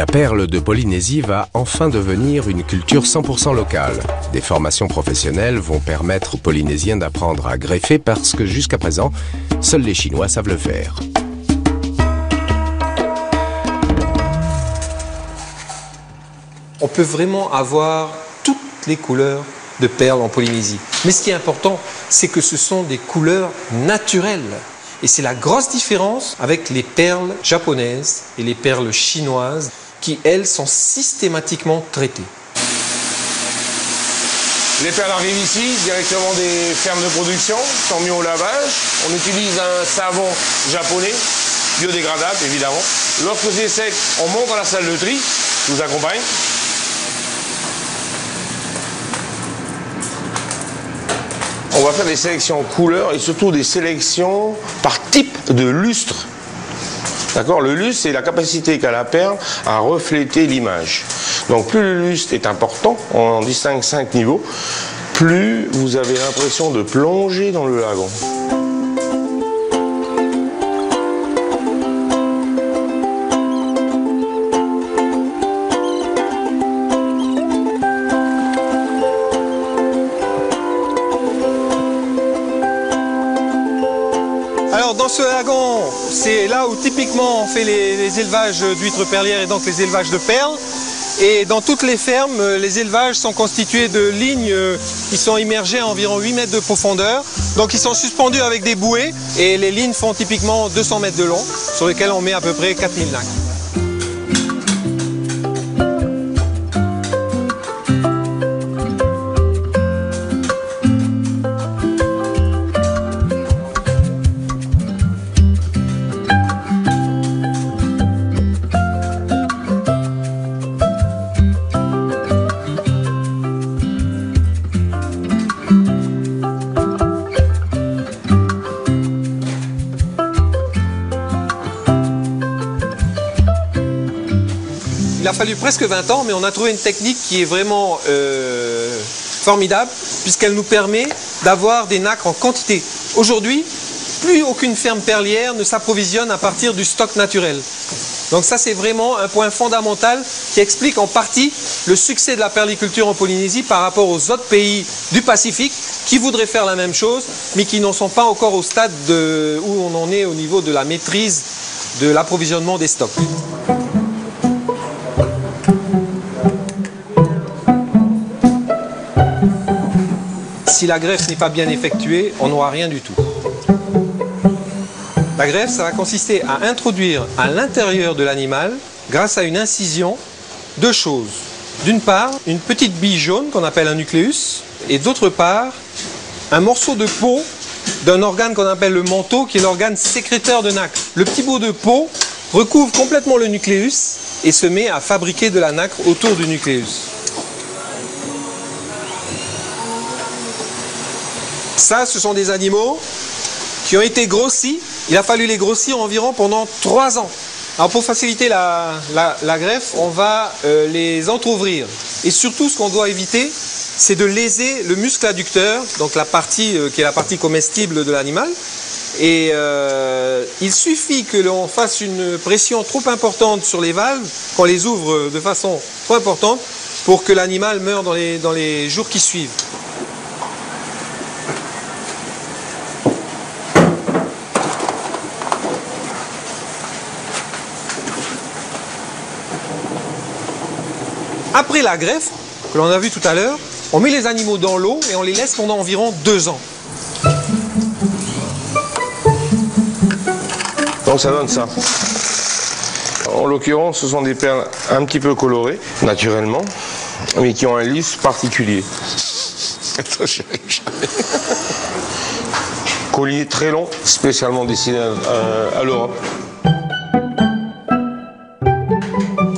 La perle de Polynésie va enfin devenir une culture 100% locale. Des formations professionnelles vont permettre aux Polynésiens d'apprendre à greffer parce que jusqu'à présent, seuls les Chinois savent le faire. On peut vraiment avoir toutes les couleurs de perles en Polynésie. Mais ce qui est important, c'est que ce sont des couleurs naturelles. Et c'est la grosse différence avec les perles japonaises et les perles chinoises qui, elles, sont systématiquement traitées. Les perles arrivent ici, directement des fermes de production, sont mis au lavage. On utilise un savon japonais, biodégradable évidemment. Lorsque c'est sec, on monte dans la salle de tri, je vous accompagne. On va faire des sélections couleurs et surtout des sélections par type de lustre. D'accord ? Le lustre, c'est la capacité qu'a la perle à refléter l'image. Donc plus le lustre est important, on en distingue 5 niveaux, plus vous avez l'impression de plonger dans le lagon. Alors dans ce lagon, c'est là où typiquement on fait les élevages d'huîtres perlières et donc les élevages de perles. Et dans toutes les fermes, les élevages sont constitués de lignes qui sont immergées à environ 8 mètres de profondeur. Donc ils sont suspendus avec des bouées et les lignes font typiquement 200 mètres de long sur lesquelles on met à peu près 4000 nacres. Il a fallu presque 20 ans, mais on a trouvé une technique qui est vraiment formidable, puisqu'elle nous permet d'avoir des nacres en quantité. Aujourd'hui, plus aucune ferme perlière ne s'approvisionne à partir du stock naturel. Donc ça, c'est vraiment un point fondamental qui explique en partie le succès de la perliculture en Polynésie par rapport aux autres pays du Pacifique qui voudraient faire la même chose, mais qui n'en sont pas encore au stade où on en est au niveau de la maîtrise de l'approvisionnement des stocks. Si la greffe n'est pas bien effectuée, on n'aura rien du tout. La greffe, ça va consister à introduire à l'intérieur de l'animal, grâce à une incision, deux choses. D'une part, une petite bille jaune qu'on appelle un nucléus, et d'autre part, un morceau de peau d'un organe qu'on appelle le manteau, qui est l'organe sécréteur de nacre. Le petit bout de peau recouvre complètement le nucléus et se met à fabriquer de la nacre autour du nucléus. Ça, ce sont des animaux qui ont été grossis. Il a fallu les grossir environ pendant 3 ans. Alors pour faciliter la greffe, on va les entrouvrir. Et surtout, ce qu'on doit éviter, c'est de léser le muscle adducteur, donc la partie qui est la partie comestible de l'animal. Et il suffit que l'on fasse une pression trop importante sur les valves, qu'on les ouvre de façon trop importante, pour que l'animal meure dans les jours qui suivent. Après la greffe, que l'on a vu tout à l'heure, on met les animaux dans l'eau et on les laisse pendant environ 2 ans. Donc ça donne ça. En l'occurrence, ce sont des perles un petit peu colorées, naturellement, mais qui ont un lisse particulier. Collier très long, spécialement destiné à l'Europe.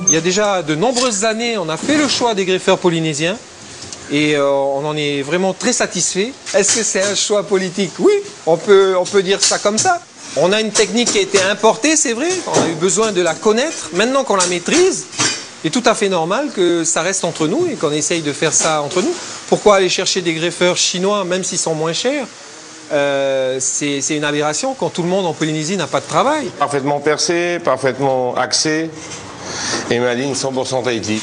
Il y a déjà de nombreuses années, on a fait le choix des greffeurs polynésiens et on en est vraiment très satisfait. Est-ce que c'est un choix politique? Oui, on peut dire ça comme ça. On a une technique qui a été importée, c'est vrai, on a eu besoin de la connaître. Maintenant qu'on la maîtrise, il est tout à fait normal que ça reste entre nous et qu'on essaye de faire ça entre nous. Pourquoi aller chercher des greffeurs chinois, même s'ils sont moins chers? C'est une aberration quand tout le monde en Polynésie n'a pas de travail. Parfaitement percé, parfaitement axé. et ma ligne 100% Tahiti.